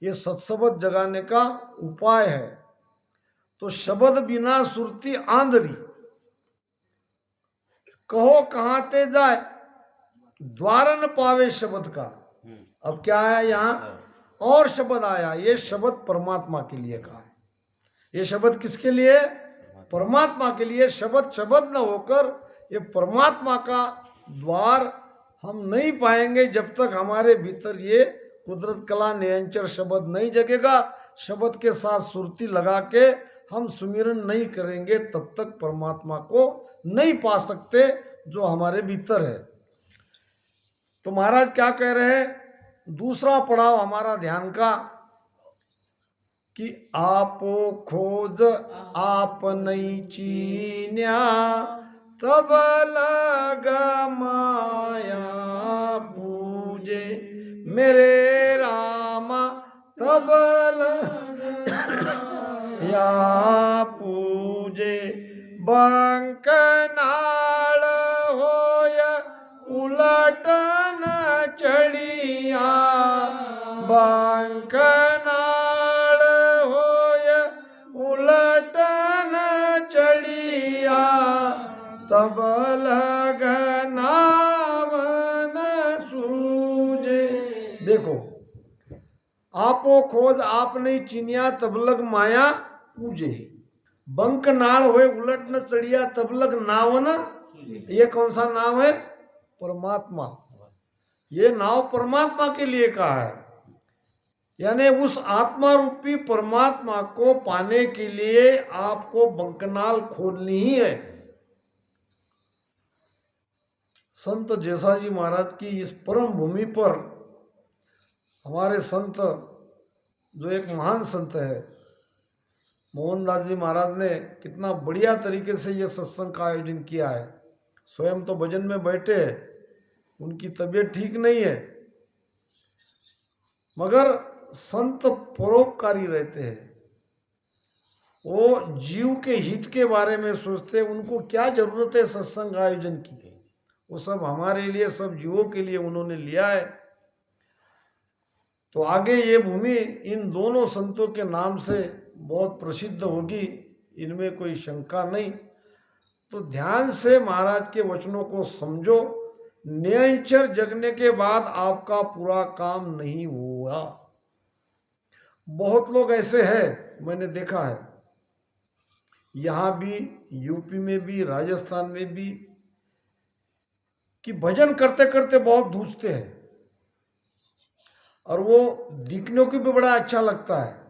ये सत्शब्द जगाने का उपाय है। तो शब्द बिना सुरती आंधरी, कहो कहां ते जाए, द्वार न पावे शब्द का। अब क्या आया यहाँ और शब्द आया, ये शब्द परमात्मा के लिए कहा है। ये शब्द किसके लिए? परमात्मा के लिए। शब्द शब्द न होकर ये परमात्मा का द्वार हम नहीं पाएंगे जब तक हमारे भीतर ये कुदरत कला निरंतर शब्द नहीं जगेगा। शब्द के साथ सुरती लगा के हम सुमिरन नहीं करेंगे तब तक परमात्मा को नहीं पा सकते जो हमारे भीतर है। तो महाराज क्या कह रहे हैं? दूसरा पड़ाव हमारा ध्यान का कि आपो खोज आप नहीं चीन्या, तब लग माया पूजे मेरे रामा, तब या पूजे। बंक नाल होय उलटन चढ़िया, बंक नाल होय उलटन चढ़िया, तब लगना मन सूझे। देखो, आपो खोज आप नहीं चिनिया, तब लग माया पूजे। बंक नाल होए उलट न चढ़िया, तब लग नाव न। ये कौन सा नाव है? परमात्मा। ये नाव परमात्मा के लिए कहा है। यानी उस आत्मा रूपी परमात्मा को पाने के लिए आपको बंकनाल खोलनी ही है। संत जैसाजी महाराज की इस परम भूमि पर हमारे संत, जो एक महान संत है, मोहनदास जी महाराज ने कितना बढ़िया तरीके से यह सत्संग का आयोजन किया है। स्वयं तो भजन में बैठे हैं, उनकी तबीयत ठीक नहीं है, मगर संत परोपकारी रहते हैं। वो जीव के हित के बारे में सोचते हैं। उनको क्या जरूरत है सत्संग आयोजन की? वो सब हमारे लिए, सब जीवों के लिए उन्होंने लिया है। तो आगे ये भूमि इन दोनों संतों के नाम से बहुत प्रसिद्ध होगी, इनमें कोई शंका नहीं। तो ध्यान से महाराज के वचनों को समझो। निरंतर जगने के बाद आपका पूरा काम नहीं हुआ। बहुत लोग ऐसे हैं, मैंने देखा है, यहाँ भी, यूपी में भी, राजस्थान में भी, कि भजन करते करते बहुत धूसते हैं और वो दिखने को भी बड़ा अच्छा लगता है।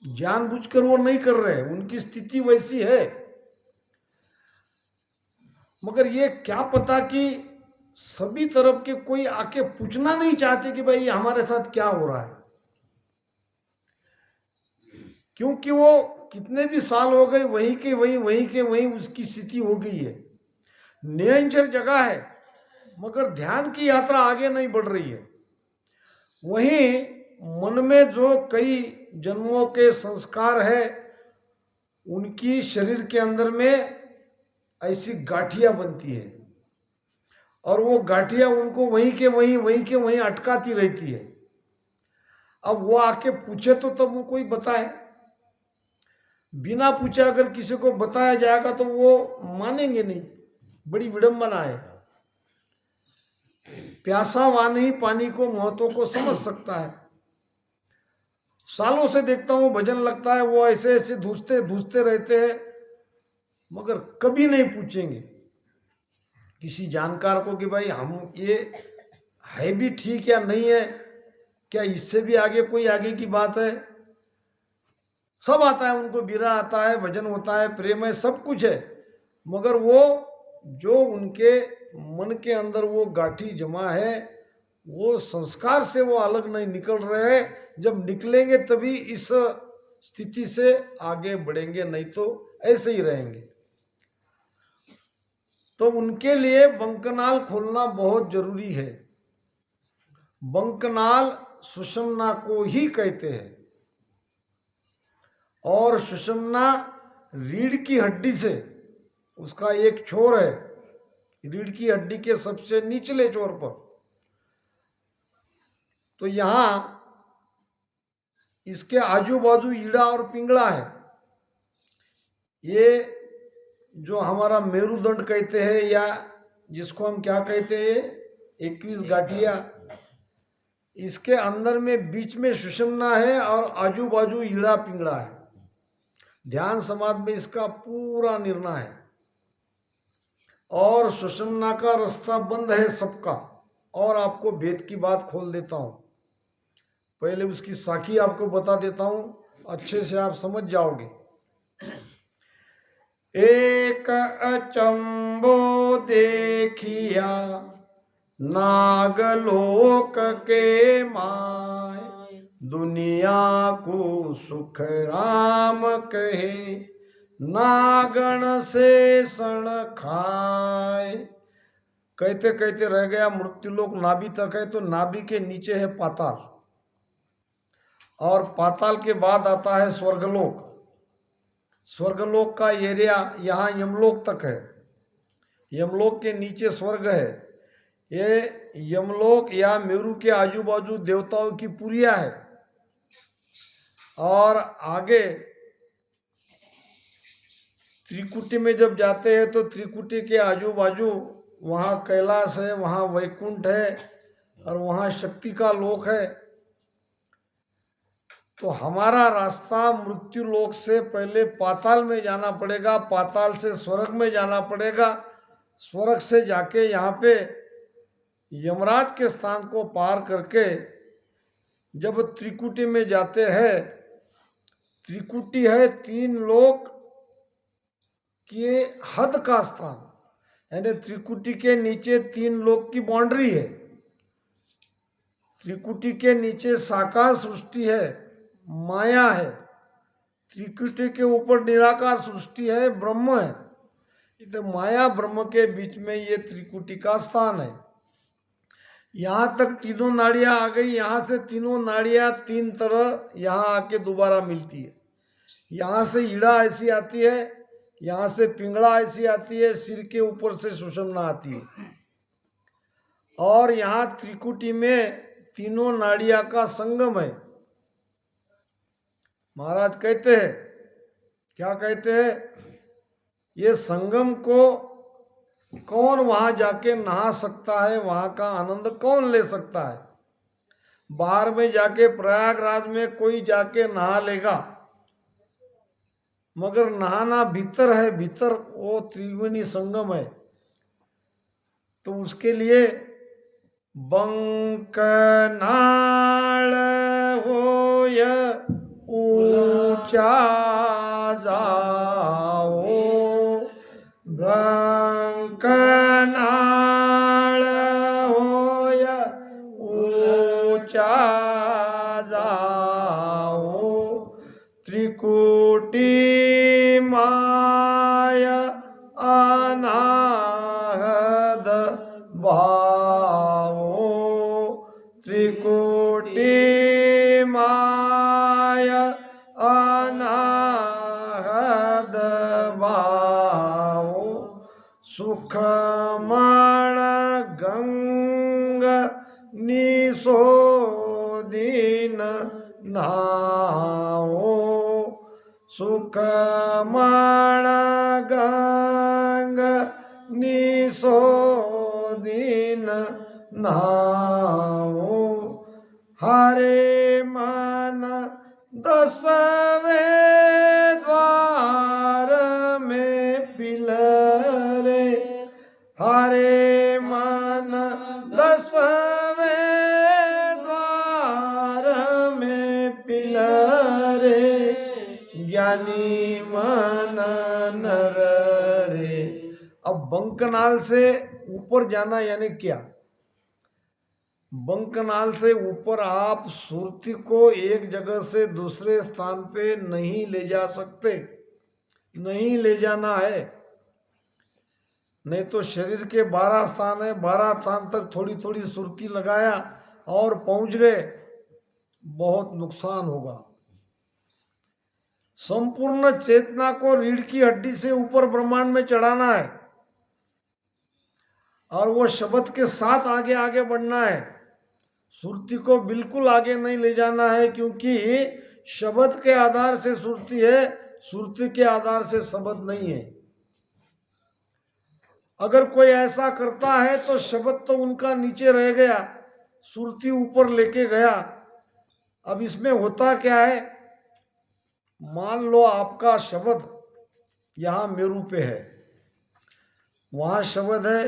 जानबूझकर वो नहीं कर रहे, उनकी स्थिति वैसी है। मगर ये क्या पता कि सभी तरफ के कोई आके पूछना नहीं चाहते कि भाई हमारे साथ क्या हो रहा है, क्योंकि वो कितने भी साल हो गए वहीं के वहीं उसकी स्थिति हो गई है। निरंतर जगह है मगर ध्यान की यात्रा आगे नहीं बढ़ रही है। वहीं मन में जो कई जन्मों के संस्कार है, उनकी शरीर के अंदर में ऐसी गांठियां बनती है और वो गांठियां उनको वहीं के वहीं अटकाती रहती है। अब वो आके पूछे तो तब वो कोई बताए। बिना पूछे अगर किसी को बताया जाएगा तो वो मानेंगे नहीं, बड़ी विडंबना है। प्यासा वान ही पानी को महत्व को समझ सकता है। सालों से देखता हूं भजन लगता है, वो ऐसे ऐसे धूसते रहते हैं, मगर कभी नहीं पूछेंगे किसी जानकार को कि भाई हम ये है भी ठीक या नहीं है, क्या इससे भी आगे कोई आगे की बात है। सब आता है उनको, बिरहा आता है, भजन होता है, प्रेम है, सब कुछ है, मगर वो जो उनके मन के अंदर वो गांठी जमा है, वो संस्कार से वो अलग नहीं निकल रहे हैं। जब निकलेंगे तभी इस स्थिति से आगे बढ़ेंगे, नहीं तो ऐसे ही रहेंगे। तो उनके लिए बंकनाल खोलना बहुत जरूरी है। बंकनाल सुषुम्ना को ही कहते हैं और सुषुम्ना रीढ़ की हड्डी से, उसका एक छोर है रीढ़ की हड्डी के सबसे निचले छोर पर। तो यहाँ इसके आजू बाजू ईड़ा और पिंगला है। ये जो हमारा मेरुदंड कहते हैं, या जिसको हम क्या कहते हैं, 21 गाठिया, इसके अंदर में बीच में सुषुम्ना है और आजू बाजू ईड़ा पिंगला है। ध्यान समाधि में इसका पूरा निर्णय है। और सुषुम्ना का रास्ता बंद है सबका। और आपको वेद की बात खोल देता हूं, पहले उसकी साखी आपको बता देता हूं, अच्छे से आप समझ जाओगे। एक अचंबो देखिया नागलोक के माय, दुनिया को सुख राम कहे, नागण से सण खाए। कहते कहते रह गया मृत्युलोक नाभि तक है, तो नाभि के नीचे है पाताल, और पाताल के बाद आता है स्वर्गलोक। स्वर्गलोक का एरिया यहाँ यमलोक तक है। यमलोक के नीचे स्वर्ग है। ये यमलोक या मेरु के आजू बाजू देवताओं की पुरिया है। और आगे त्रिकुटी में जब जाते हैं तो त्रिकुटी के आजू बाजू वहाँ कैलाश है, वहाँ वैकुंठ है, और वहाँ शक्ति का लोक है। तो हमारा रास्ता मृत्यु लोक से पहले पाताल में जाना पड़ेगा, पाताल से स्वर्ग में जाना पड़ेगा, स्वर्ग से जाके यहाँ पे यमराज के स्थान को पार करके जब त्रिकुटी में जाते हैं, त्रिकुटी है 3 लोक के हद का स्थान, यानी त्रिकुटी के नीचे 3 लोक की बाउंड्री है। त्रिकुटी के नीचे साकार सृष्टि है, माया है। त्रिकुटी के ऊपर निराकार सृष्टि है, ब्रह्म है। तो माया ब्रह्म के बीच में ये त्रिकुटी का स्थान है। यहाँ तक तीनों नाड़ियाँ आ गई। यहाँ से तीनों नाड़ियाँ 3 तरह यहाँ आके दोबारा मिलती है। यहाँ से ईड़ा ऐसी आती है, यहाँ से पिंगला ऐसी आती है, सिर के ऊपर से सुषुम्ना आती है। और यहाँ त्रिकुटी में तीनों नाड़ियाँ का संगम है। महाराज कहते हैं, क्या कहते हैं, ये संगम को कौन वहां जाके नहा सकता है, वहां का आनंद कौन ले सकता है। बाहर में जाके प्रयागराज में कोई जाके नहा लेगा, मगर नहाना भीतर है, भीतर वो त्रिवेणी संगम है। तो उसके लिए बंकनाल होय ऊंचा जाओ, बंकनाल होय ऊंचा जाओ, त्रिकुटी माया अनाहद भावो, त्रिकुटी माया अनाहद भावो, सुखमण गंग निशोदिन नाओ, सुखमण गंग निशोदिन नाओ, हरे मन 10वें द्वार में पिलरे, हरे मन 10वें द्वार में पिलरे, ज्ञानी मन नर रे। अब बंकनाल से ऊपर जाना यानी क्या, बंकनाल से ऊपर आप सुरती को एक जगह से दूसरे स्थान पे नहीं ले जा सकते, नहीं ले जाना है। नहीं तो शरीर के 12 स्थान है, 12 स्थान तक थोड़ी थोड़ी सुरती लगाया और पहुंच गए, बहुत नुकसान होगा। संपूर्ण चेतना को रीढ़ की हड्डी से ऊपर ब्रह्मांड में चढ़ाना है, और वो शब्द के साथ आगे आगे बढ़ना है। सुरती को बिल्कुल आगे नहीं ले जाना है, क्योंकि शब्द के आधार से सुरती है, सुरती के आधार से शब्द नहीं है। अगर कोई ऐसा करता है तो शब्द तो उनका नीचे रह गया, सुरती ऊपर लेके गया। अब इसमें होता क्या है, मान लो आपका शब्द यहाँ मेरू पे है, वहाँ शब्द है,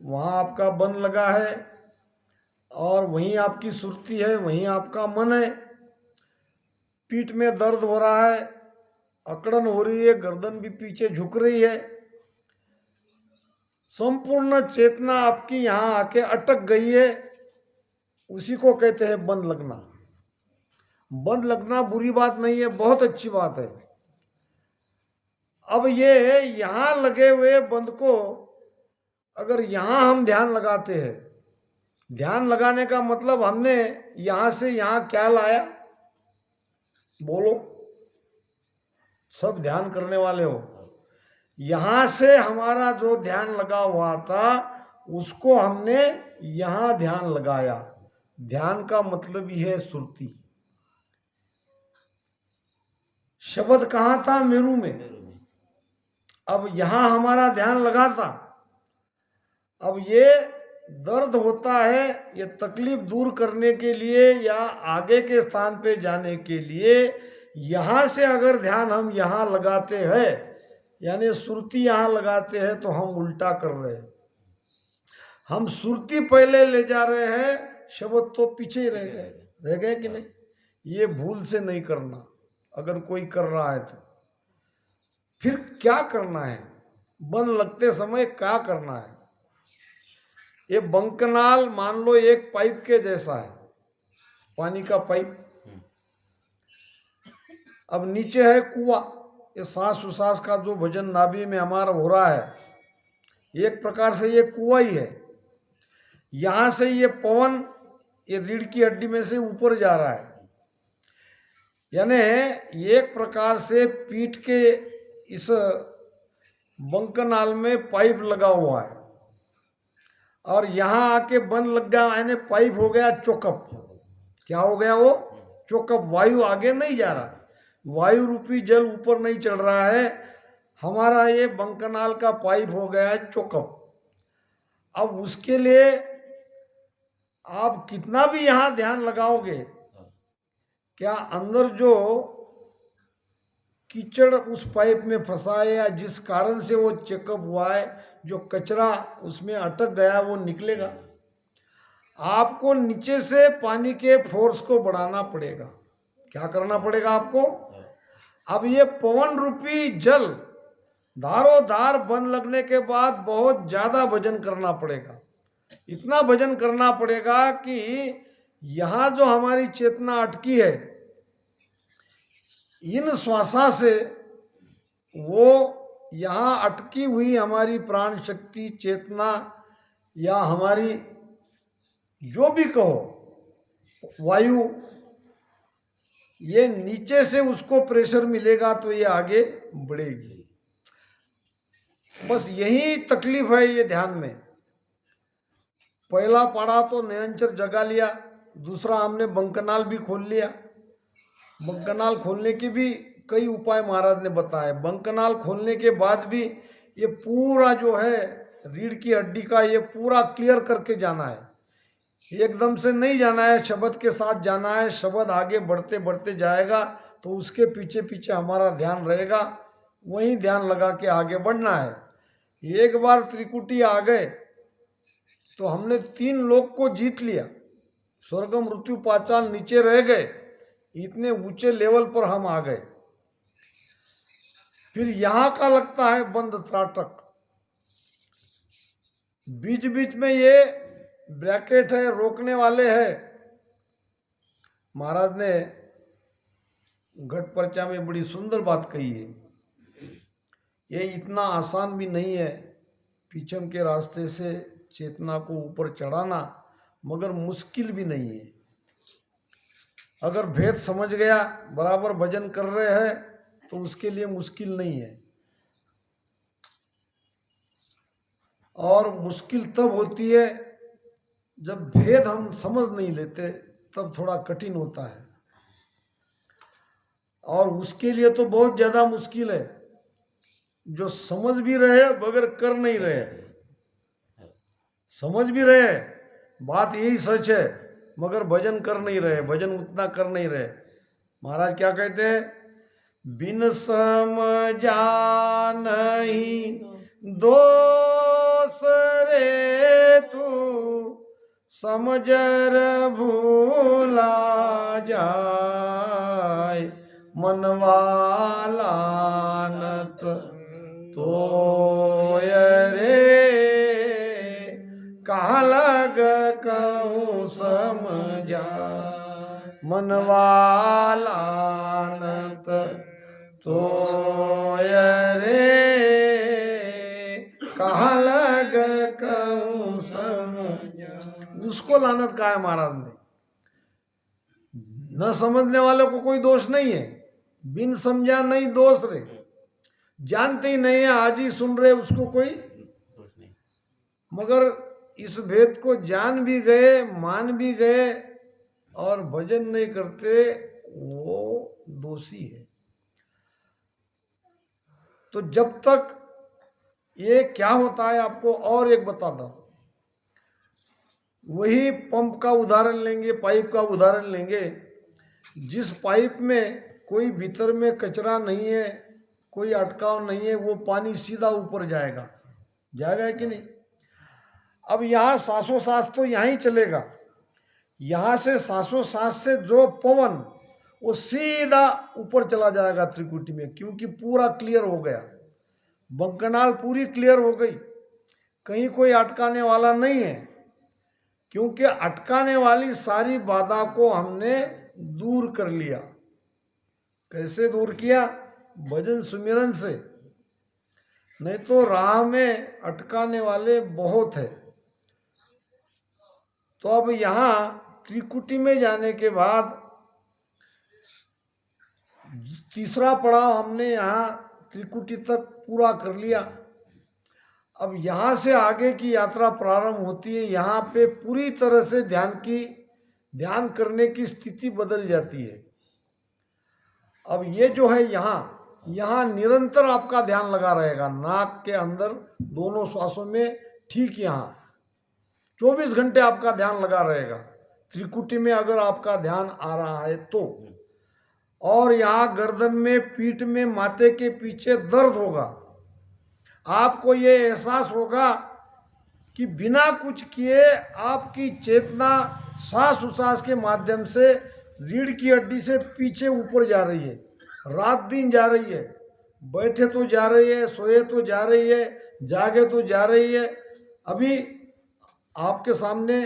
वहाँ आपका बन लगा है, और वहीं आपकी सुरती है, वहीं आपका मन है। पीठ में दर्द हो रहा है, अकड़न हो रही है, गर्दन भी पीछे झुक रही है, संपूर्ण चेतना आपकी यहाँ आके अटक गई है, उसी को कहते हैं बंद लगना। बंद लगना बुरी बात नहीं है, बहुत अच्छी बात है। अब ये यहाँ लगे हुए बंद को अगर यहाँ हम ध्यान लगाते हैं, ध्यान लगाने का मतलब हमने यहाँ से यहाँ क्या लाया, बोलो, सब ध्यान करने वाले हो। यहाँ से हमारा जो ध्यान लगा हुआ था उसको हमने यहाँ ध्यान लगाया। ध्यान का मतलब ही है सुरती। शब्द कहाँ था, मेरू में। अब यहाँ हमारा ध्यान लगा था। अब ये दर्द होता है, ये तकलीफ दूर करने के लिए या आगे के स्थान पे जाने के लिए यहाँ से अगर ध्यान हम यहाँ लगाते हैं, यानी सुरती यहाँ लगाते हैं, तो हम उल्टा कर रहे हैं। हम सुरती पहले ले जा रहे हैं, शब्द तो पीछे ही रह गए कि नहीं। ये भूल से नहीं करना। अगर कोई कर रहा है तो फिर क्या करना है, बंद लगते समय क्या करना है। ये बंकनाल मान लो एक पाइप के जैसा है, पानी का पाइप। अब नीचे है कुआं। ये सांस उसास का जो भजन नाभि में हमारा हो रहा है, एक प्रकार से ये कुआं ही है। यहाँ से ये पवन ये रीढ़ की हड्डी में से ऊपर जा रहा है, यानी एक प्रकार से पीठ के इस बंकनाल में पाइप लगा हुआ है, और यहाँ आके बंद लग गया, यानी पाइप हो गया चोकअप। क्या हो गया वो, चोकअप। वायु आगे नहीं जा रहा, वायु रूपी जल ऊपर नहीं चढ़ रहा है, हमारा ये बंकनाल का पाइप हो गया है चोकअप। अब उसके लिए आप कितना भी यहाँ ध्यान लगाओगे, क्या अंदर जो कीचड़ उस पाइप में फंसा है या जिस कारण से वो चेकअप हुआ है, जो कचरा उसमें अटक गया वो निकलेगा। आपको नीचे से पानी के फोर्स को बढ़ाना पड़ेगा। क्या करना पड़ेगा आपको, अब ये पवन रूपी जल धारो धार बंद लगने के बाद बहुत ज्यादा भजन करना पड़ेगा। इतना भजन करना पड़ेगा कि यहाँ जो हमारी चेतना अटकी है, इन श्वासा से वो यहाँ अटकी हुई हमारी प्राण शक्ति, चेतना, या हमारी जो भी कहो वायु, ये नीचे से उसको प्रेशर मिलेगा तो ये आगे बढ़ेगी। बस यही तकलीफ है ये ध्यान में। पहला पढ़ा तो नयनचर जगा लिया, दूसरा हमने बंकनाल भी खोल लिया। बंकनाल खोलने के भी कई उपाय महाराज ने बताए। बंकनाल खोलने के बाद भी ये पूरा जो है रीढ़ की हड्डी का ये पूरा क्लियर करके जाना है, एकदम से नहीं जाना है, शब्द के साथ जाना है। शब्द आगे बढ़ते बढ़ते जाएगा तो उसके पीछे पीछे हमारा ध्यान रहेगा, वहीं ध्यान लगा के आगे बढ़ना है। एक बार त्रिकुटी आ गए तो हमने 3 लोक को जीत लिया। स्वर्ग मृत्यु पाताल नीचे रह गए, इतने ऊंचे लेवल पर हम आ गए। फिर यहाँ का लगता है बंद त्राटक। बीच बीच में ये ब्रैकेट है, रोकने वाले है। महाराज ने घट पर्चा में बड़ी सुंदर बात कही है। ये इतना आसान भी नहीं है पीछम के रास्ते से चेतना को ऊपर चढ़ाना, मगर मुश्किल भी नहीं है। अगर भेद समझ गया, बराबर भजन कर रहे हैं, तो उसके लिए मुश्किल नहीं है। और मुश्किल तब होती है जब भेद हम समझ नहीं लेते, तब थोड़ा कठिन होता है। और उसके लिए तो बहुत ज्यादा मुश्किल है, जो समझ भी रहे मगर कर नहीं रहे, समझ भी रहे बात यही सच है मगर भजन कर नहीं रहे, भजन उतना कर नहीं रहे। महाराज क्या कहते हैं, बिन समझा नहीं दोष रे तू समझर भूला जाय मनवाला नत तो रे कहा लग कहूँ समझा मनवाला नत तो रे कहा लग कहूँ समझा। उसको लानत कहा है महाराज ने। न समझने वाले को कोई दोष नहीं है, बिन समझा नहीं दोष रे, जानते ही नहीं है आज ही सुन रहे उसको कोई दोष नहीं, मगर इस भेद को जान भी गए मान भी गए और भजन नहीं करते वो दोषी है। तो जब तक ये क्या होता है आपको और एक बताता हूं, वही पंप का उदाहरण लेंगे, पाइप का उदाहरण लेंगे। जिस पाइप में कोई भीतर में कचरा नहीं है, कोई अटकाव नहीं है, वो पानी सीधा ऊपर जाएगा, जाएगा कि नहीं। अब यहाँ सांसों सांस तो यहाँ ही चलेगा, यहाँ से सांसों सांस से जो पवन वो सीधा ऊपर चला जाएगा त्रिकुटी में, क्योंकि पूरा क्लियर हो गया, बंकनाल पूरी क्लियर हो गई, कहीं कोई अटकाने वाला नहीं है, क्योंकि अटकाने वाली सारी बाधा को हमने दूर कर लिया। कैसे दूर किया? भजन सुमिरन से, नहीं तो राह में अटकाने वाले बहुत है। तो अब यहाँ त्रिकुटी में जाने के बाद तीसरा पड़ाव हमने यहाँ त्रिकुटी तक पूरा कर लिया। अब यहाँ से आगे की यात्रा प्रारंभ होती है। यहाँ पे पूरी तरह से ध्यान करने की स्थिति बदल जाती है। अब ये जो है यहाँ निरंतर आपका ध्यान लगा रहेगा, नाक के अंदर दोनों श्वासों में, ठीक यहाँ 24 घंटे आपका ध्यान लगा रहेगा त्रिकुटी में, अगर आपका ध्यान आ रहा है तो। और यहाँ गर्दन में, पीठ में, माथे के पीछे दर्द होगा, आपको ये एहसास होगा कि बिना कुछ किए आपकी चेतना सांस उसास के माध्यम से रीढ़ की हड्डी से पीछे ऊपर जा रही है, रात दिन जा रही है, बैठे तो जा रही है, सोए तो जा रही है, जागे तो जा रही है। अभी आपके सामने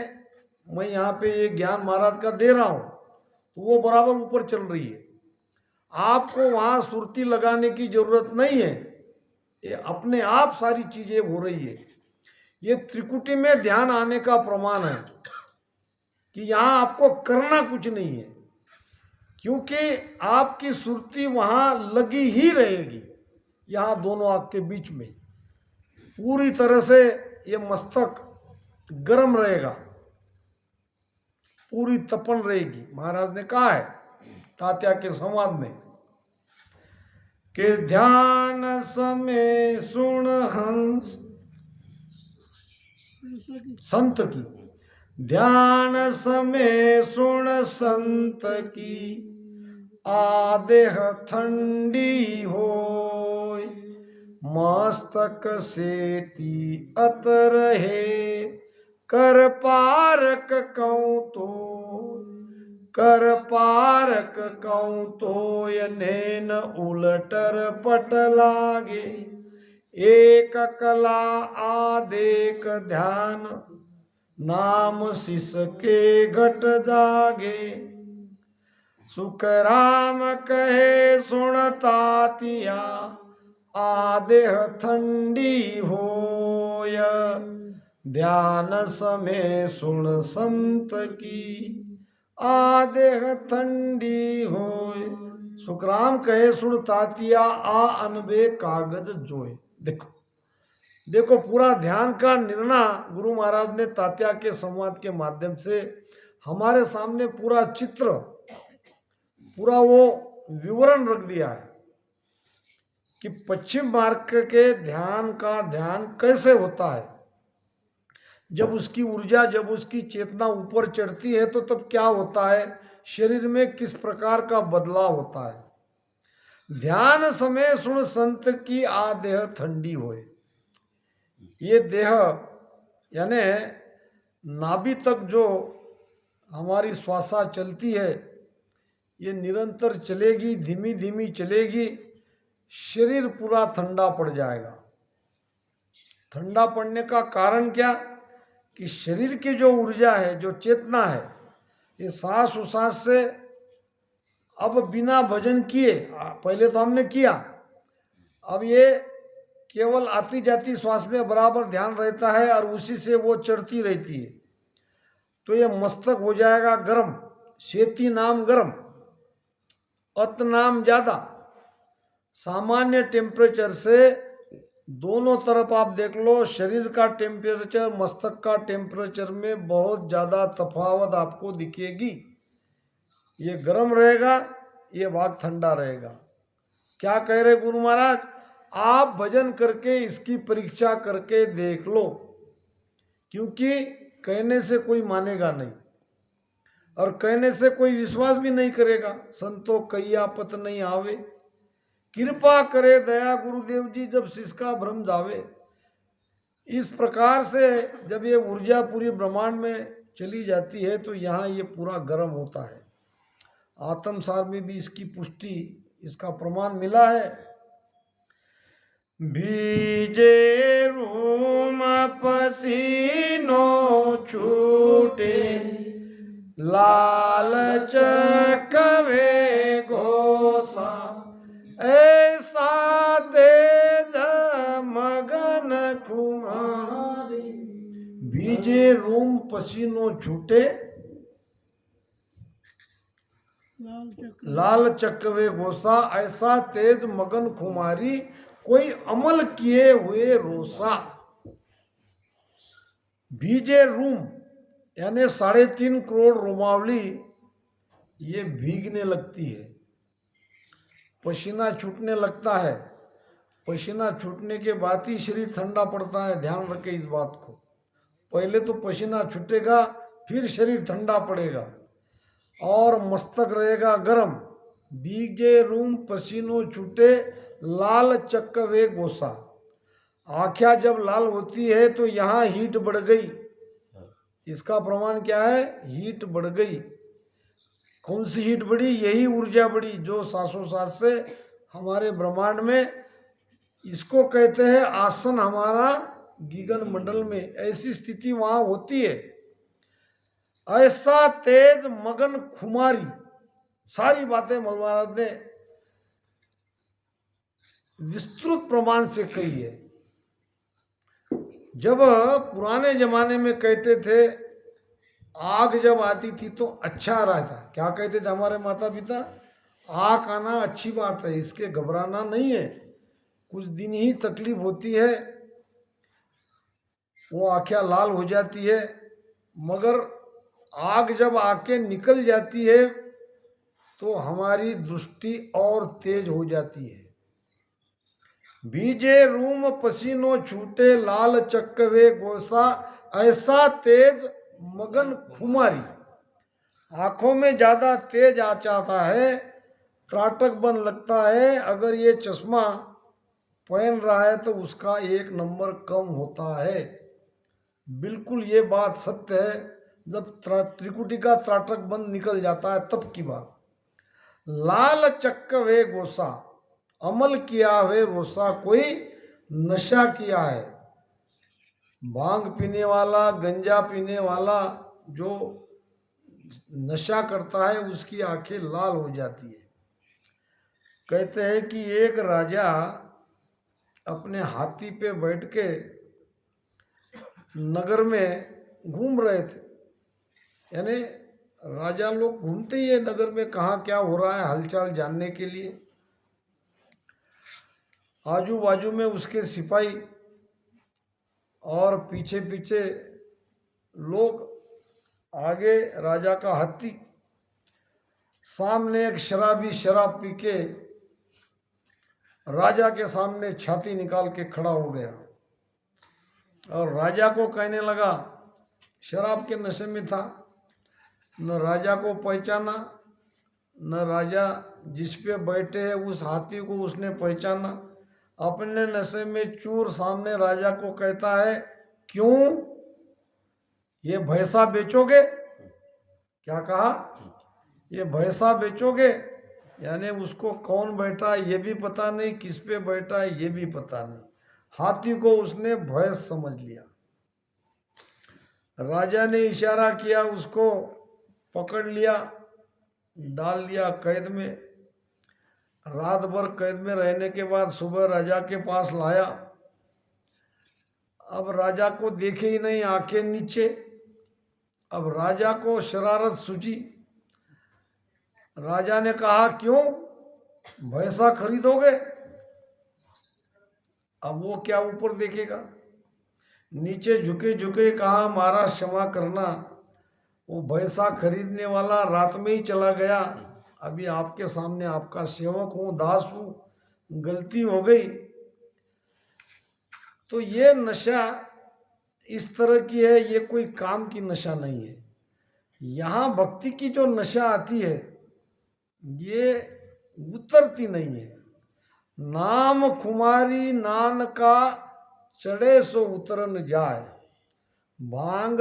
मैं यहाँ पे ये ज्ञान महाराज का दे रहा हूँ तो वो बराबर ऊपर चल रही है। आपको वहाँ सुरती लगाने की जरूरत नहीं है, ये अपने आप सारी चीजें हो रही है। ये त्रिकुटी में ध्यान आने का प्रमाण है कि यहाँ आपको करना कुछ नहीं है, क्योंकि आपकी सुरती वहाँ लगी ही रहेगी, यहाँ दोनों आँख के बीच में पूरी तरह से ये मस्तक गर्म रहेगा, पूरी तपन रहेगी। महाराज ने कहा है तात्या के संवाद में कि ध्यान समय सुन हंस संत की, ध्यान समय सुन संत की, आदेह ठंडी होय, मस्तक सेती अतर है, कर पारक कहूँ तो, कर पारक कहूँ तो, नैन उलटर पट लागे, एक कला आदेक ध्यान, नाम शिष के घट जागे। सुख राम कहे सुनतातिया, आदेह ठंडी होय, ध्यान समय सुन संत की, आदेह ठंडी होय। सुखराम कहे सुन तातिया, आ अनबे कागज जोए। देखो पूरा ध्यान का निर्णय गुरु महाराज ने तात्या के संवाद के माध्यम से हमारे सामने पूरा चित्र, पूरा वो विवरण रख दिया है कि पश्चिम मार्ग के ध्यान का ध्यान कैसे होता है। जब उसकी ऊर्जा, जब उसकी चेतना ऊपर चढ़ती है तो तब क्या होता है, शरीर में किस प्रकार का बदलाव होता है। ध्यान समय सुन संत की आ देह ठंडी होए। ये देह यानी नाभि तक जो हमारी श्वासा चलती है, ये निरंतर चलेगी, धीमी धीमी चलेगी, शरीर पूरा ठंडा पड़ जाएगा। ठंडा पड़ने का कारण क्या, कि शरीर की जो ऊर्जा है, जो चेतना है, ये सांस उसास से अब बिना भजन किए, पहले तो हमने किया, अब ये केवल आती जाती श्वास में बराबर ध्यान रहता है और उसी से वो चढ़ती रहती है। तो ये मस्तक हो जाएगा गर्म, शेती नाम गर्म, अत नाम ज्यादा। सामान्य टेम्परेचर से दोनों तरफ आप देख लो, शरीर का टेम्परेचर मस्तक का टेम्परेचर में बहुत ज़्यादा तफावत आपको दिखेगी। ये गर्म रहेगा, ये भाग ठंडा रहेगा। क्या कह रहे गुरु महाराज, आप भजन करके इसकी परीक्षा करके देख लो, क्योंकि कहने से कोई मानेगा नहीं और कहने से कोई विश्वास भी नहीं करेगा। संतो कैया पत नहीं आवे, कृपा करे दया गुरुदेव जी जब शिष्य का भ्रम जावे। इस प्रकार से जब ये ऊर्जा पूरी ब्रह्मांड में चली जाती है तो यहाँ ये पूरा गर्म होता है। आत्मसार में भी इसकी पुष्टि, इसका प्रमाण मिला है। भीजे रूम पसीनो छूटे, लाल चकवे घोषा, ऐसा तेज मगन कुमारी। भीजे रूम पसीनो छूटे, लाल चकवे गोसा, ऐसा तेज मगन खुमारी, कोई अमल किए हुए रोसा। भीजे रूम यानी 3.5 करोड़ रोमावली ये भीगने लगती है, पसीना छूटने लगता है। पसीना छूटने के बाद ही शरीर ठंडा पड़ता है। ध्यान रखें इस बात को, पहले तो पसीना छूटेगा फिर शरीर ठंडा पड़ेगा और मस्तक रहेगा गर्म। भीगे रूम पसीनो छूटे, लाल चक्कवे गोसा। आँखें जब लाल होती है तो यहाँ हीट बढ़ गई। इसका प्रमाण क्या है, हीट बढ़ गई। कौन सी हीट बढ़ी, यही ऊर्जा बढ़ी जो सांसों-सांस से हमारे ब्रह्मांड में, इसको कहते हैं आसन हमारा गगन मंडल में, ऐसी स्थिति वहां होती है। ऐसा तेज मगन खुमारी, सारी बातें महाराज ने विस्तृत प्रमाण से कही है। जब पुराने जमाने में कहते थे आग जब आती थी तो अच्छा रहा था, क्या कहते थे हमारे माता पिता, आग आना अच्छी बात है, इसके घबराना नहीं है, कुछ दिन ही तकलीफ होती है, वो आँखें लाल हो जाती है, मगर आग जब आके निकल जाती है तो हमारी दृष्टि और तेज हो जाती है। भीजे रूम पसीनो छूटे, लाल चक्कवे गोसा, ऐसा तेज मगन खुमारी। आंखों में ज्यादा तेज आ जाता है, त्राटक बन लगता है। अगर ये चश्मा पहन रहा है तो उसका 1 नंबर कम होता है। बिल्कुल ये बात सत्य है। जब त्रिकुटी का त्राटक बंद निकल जाता है तब की बात। लाल चक्कवे गोसा, अमल किया है रोसा, कोई नशा किया है। भांग पीने वाला, गंजा पीने वाला जो नशा करता है उसकी आंखें लाल हो जाती है। कहते हैं कि एक राजा अपने हाथी पे बैठ के नगर में घूम रहे थे। यानी राजा लोग घूमते ही है नगर में, कहाँ क्या हो रहा है हालचाल जानने के लिए। आजू बाजू में उसके सिपाही और पीछे पीछे लोग, आगे राजा का हाथी। सामने एक शराबी शराब पी के राजा के सामने छाती निकाल के खड़ा हो गया और राजा को कहने लगा, शराब के नशे में था, न राजा को पहचाना, न राजा जिस पे बैठे है उस हाथी को उसने पहचाना। अपने नशे में चूर सामने राजा को कहता है, क्यों ये भैंसा बेचोगे? क्या कहा? ये भैंसा बेचोगे? यानी उसको कौन बैठा है ये भी पता नहीं, किस पे बैठा है ये भी पता नहीं। हाथी को उसने भैंस समझ लिया। राजा ने इशारा किया, उसको पकड़ लिया, डाल दिया कैद में। रात भर कैद में रहने के बाद सुबह राजा के पास लाया। अब राजा को देखे ही नहीं, आंखें नीचे। अब राजा को शरारत सूझी। राजा ने कहा, क्यों भैंसा खरीदोगे? अब वो क्या ऊपर देखेगा, नीचे झुके झुके कहा, महाराज क्षमा करना, वो भैंसा खरीदने वाला रात में ही चला गया। अभी आपके सामने आपका सेवक हूँ, दास हूँ, गलती हो गई। तो ये नशा इस तरह की है, ये कोई काम की नशा नहीं है। यहाँ भक्ति की जो नशा आती है ये उतरती नहीं है। नाम खुमारी नान का चढ़े सो उतर न जाए। भांग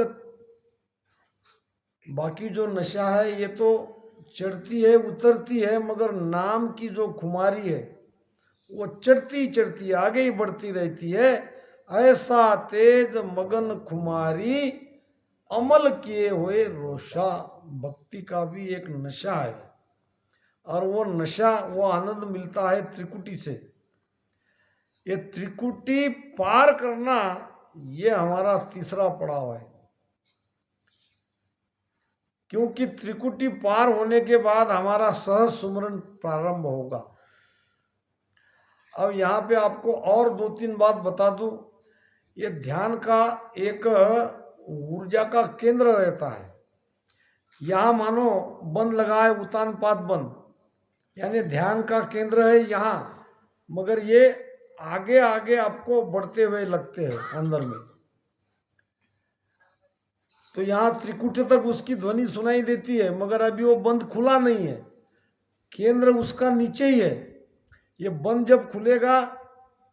बाकी जो नशा है ये तो चढ़ती है उतरती है, मगर नाम की जो खुमारी है वो चढ़ती चढ़ती आगे ही बढ़ती रहती है। ऐसा तेज मगन खुमारी अमल किए हुए रोशा। भक्ति का भी एक नशा है और वो नशा, वो आनंद मिलता है त्रिकुटी से। ये त्रिकुटी पार करना ये हमारा तीसरा पड़ाव है, क्योंकि त्रिकुटी पार होने के बाद हमारा सहज सुमरन प्रारंभ होगा। अब यहाँ पे आपको और 2-3 बात बता दूं। ये ध्यान का एक ऊर्जा का केंद्र रहता है। यहाँ मानो बंद लगा है, उतान पात बंद, यानी ध्यान का केंद्र है यहाँ, मगर ये आगे आगे आपको बढ़ते हुए लगते हैं अंदर में। तो यहाँ त्रिकुटी तक उसकी ध्वनि सुनाई देती है, मगर अभी वो बंद खुला नहीं है, केंद्र उसका नीचे ही है। ये बंद जब खुलेगा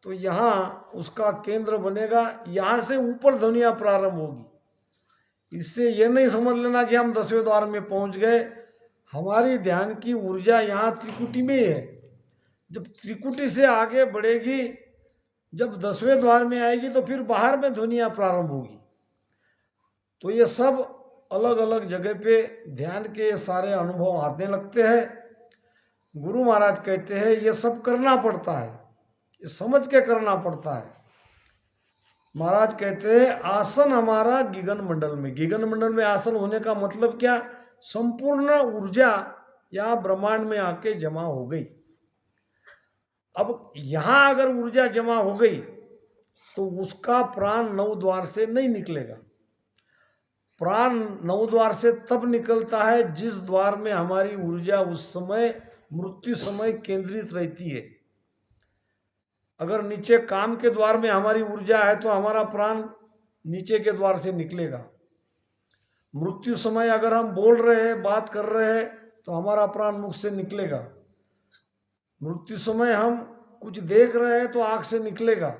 तो यहाँ उसका केंद्र बनेगा, यहाँ से ऊपर ध्वनियाँ प्रारंभ होगी। इससे ये नहीं समझ लेना कि हम 10वें द्वार में पहुँच गए। हमारी ध्यान की ऊर्जा यहाँ त्रिकुटी में ही है। जब त्रिकुटी से आगे बढ़ेगी, जब 10वें द्वार में आएगी तो फिर बाहर में ध्वनियाँ प्रारंभ होगी। तो ये सब अलग अलग जगह पे ध्यान के सारे अनुभव आने लगते हैं। गुरु महाराज कहते हैं ये सब करना पड़ता है, ये समझ के करना पड़ता है। महाराज कहते हैं आसन हमारा गिगन मंडल में। गिगन मंडल में आसन होने का मतलब क्या? संपूर्ण ऊर्जा या ब्रह्मांड में आके जमा हो गई। अब यहाँ अगर ऊर्जा जमा हो गई तो उसका प्राण 9 द्वार से नहीं निकलेगा। प्राण 9 द्वार से तब निकलता है जिस द्वार में हमारी ऊर्जा उस समय मृत्यु समय केंद्रित रहती है। अगर नीचे काम के द्वार में हमारी ऊर्जा है तो हमारा प्राण नीचे के द्वार से निकलेगा। मृत्यु समय अगर हम बोल रहे हैं, बात कर रहे हैं, तो हमारा प्राण मुख से निकलेगा। मृत्यु समय हम कुछ देख रहे हैं तो आँख से निकलेगा।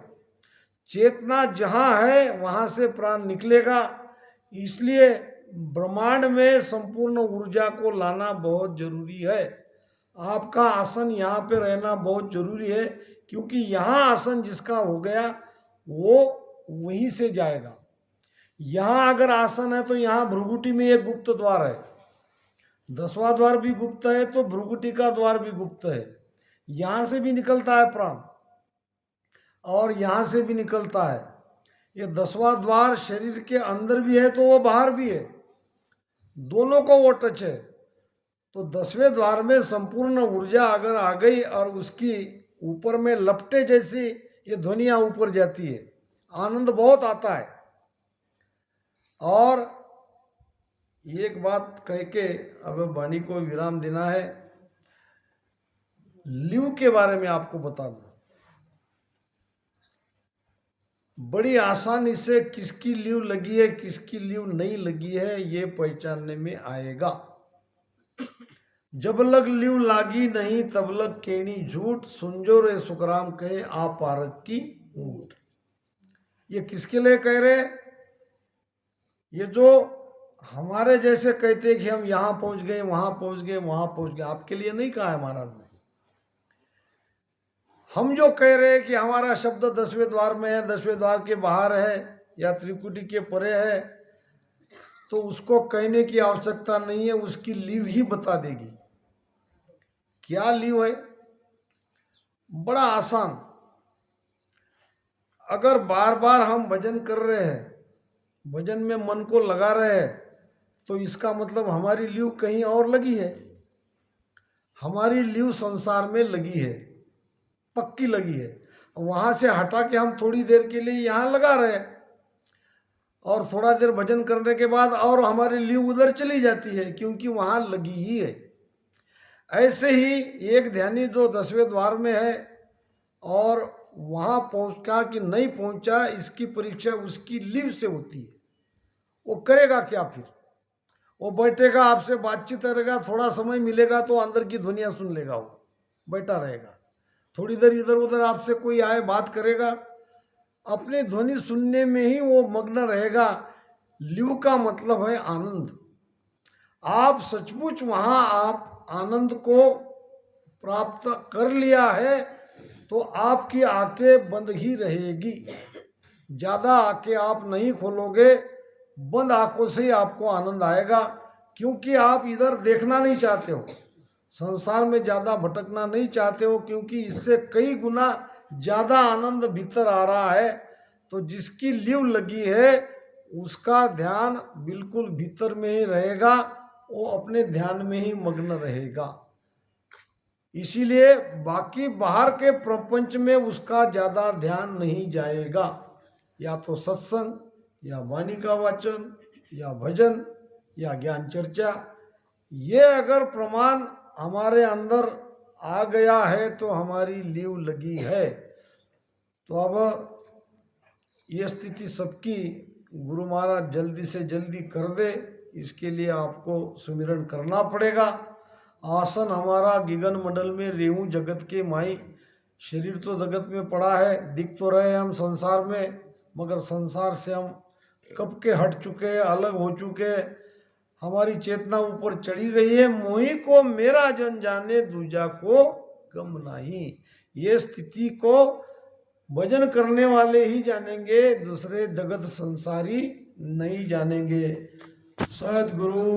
चेतना जहाँ है वहाँ से प्राण निकलेगा। इसलिए ब्रह्मांड में संपूर्ण ऊर्जा को लाना बहुत जरूरी है। आपका आसन यहाँ पे रहना बहुत जरूरी है, क्योंकि यहाँ आसन जिसका हो गया वो वहीं से जाएगा। यहाँ अगर आसन है तो यहाँ भ्रुकुटी में एक गुप्त द्वार है। 10वां द्वार भी गुप्त है तो भ्रुकुटी का द्वार भी गुप्त है। यहाँ से भी निकलता है प्राण और यहाँ से भी निकलता है। ये 10वां द्वार शरीर के अंदर भी है तो वो बाहर भी है, दोनों को वो टच है। तो 10वें द्वार में संपूर्ण ऊर्जा अगर आ गई और उसकी ऊपर में लपटे जैसी ये ध्वनियाँ ऊपर जाती है, आनंद बहुत आता है। और एक बात कह के अब वाणी को विराम देना है। लीव के बारे में आपको बता दूं, बड़ी आसानी से किसकी लीव लगी है किसकी लीव नहीं लगी है ये पहचानने में आएगा। जब लग लीव लागी नहीं तब लग केणी झूठ, सुनजो रे सुखराम कहे आ पारक की ऊंट। ये किसके लिए कह रहे? ये जो हमारे जैसे कहते हैं कि हम यहां पहुंच गए वहां पहुंच गए वहां पहुंच गए, आपके लिए नहीं कहा है महाराज ने। हम जो कह रहे हैं कि हमारा शब्द 10वें द्वार में है, 10वें द्वार के बाहर है या त्रिकुटी के परे है, तो उसको कहने की आवश्यकता नहीं है, उसकी लीव ही बता देगी। क्या लीव है? बड़ा आसान। अगर बार बार हम भजन कर रहे हैं, भजन में मन को लगा रहे हैं, तो इसका मतलब हमारी लीव कहीं और लगी है। हमारी लीव संसार में लगी है, पक्की लगी है। वहां से हटा के हम थोड़ी देर के लिए यहाँ लगा रहे हैं और थोड़ा देर भजन करने के बाद और हमारी लीव उधर चली जाती है, क्योंकि वहां लगी ही है। ऐसे ही एक ध्यानी जो 10वें द्वार में है और वहां पहुंचा कि नहीं पहुंचा, इसकी परीक्षा उसकी लीव से होती है। वो करेगा क्या? फिर वो बैठेगा, आपसे बातचीत करेगा, थोड़ा समय मिलेगा तो अंदर की ध्वनियां सुन लेगा, वो बैठा रहेगा। थोड़ी देर इधर उधर आपसे कोई आए बात करेगा, अपनी ध्वनि सुनने में ही वो मग्न रहेगा। लीव का मतलब है आनंद। आप सचमुच वहां आप आनंद को प्राप्त कर लिया है तो आपकी आंखें बंद ही रहेगी। ज्यादा आंखें आप नहीं खोलोगे, बंद आंखों से ही आपको आनंद आएगा, क्योंकि आप इधर देखना नहीं चाहते हो, संसार में ज्यादा भटकना नहीं चाहते हो, क्योंकि इससे कई गुना ज्यादा आनंद भीतर आ रहा है। तो जिसकी लीव लगी है उसका ध्यान बिल्कुल भीतर में ही रहेगा, वो अपने ध्यान में ही मग्न रहेगा। इसीलिए बाकी बाहर के प्रपंच में उसका ज्यादा ध्यान नहीं जाएगा। या तो सत्संग या वाणी का वाचन या भजन या ज्ञान चर्चा, ये अगर प्रमाण हमारे अंदर आ गया है तो हमारी लीव लगी है। तो अब ये स्थिति सबकी गुरु महाराज जल्दी से जल्दी कर दे, इसके लिए आपको सुमिरन करना पड़ेगा। आसन हमारा गगन मंडल में रेहू जगत के माई। शरीर तो जगत में पड़ा है, दिख तो रहे हम संसार में, मगर संसार से हम कब के हट चुके हैं, अलग हो चुके हैं। हमारी चेतना ऊपर चढ़ी गई है। मोही को मेरा जन जाने, दूजा को गम नहीं। ये स्थिति को भजन करने वाले ही जानेंगे, दूसरे जगत संसारी नहीं जानेंगे। सद्गुरु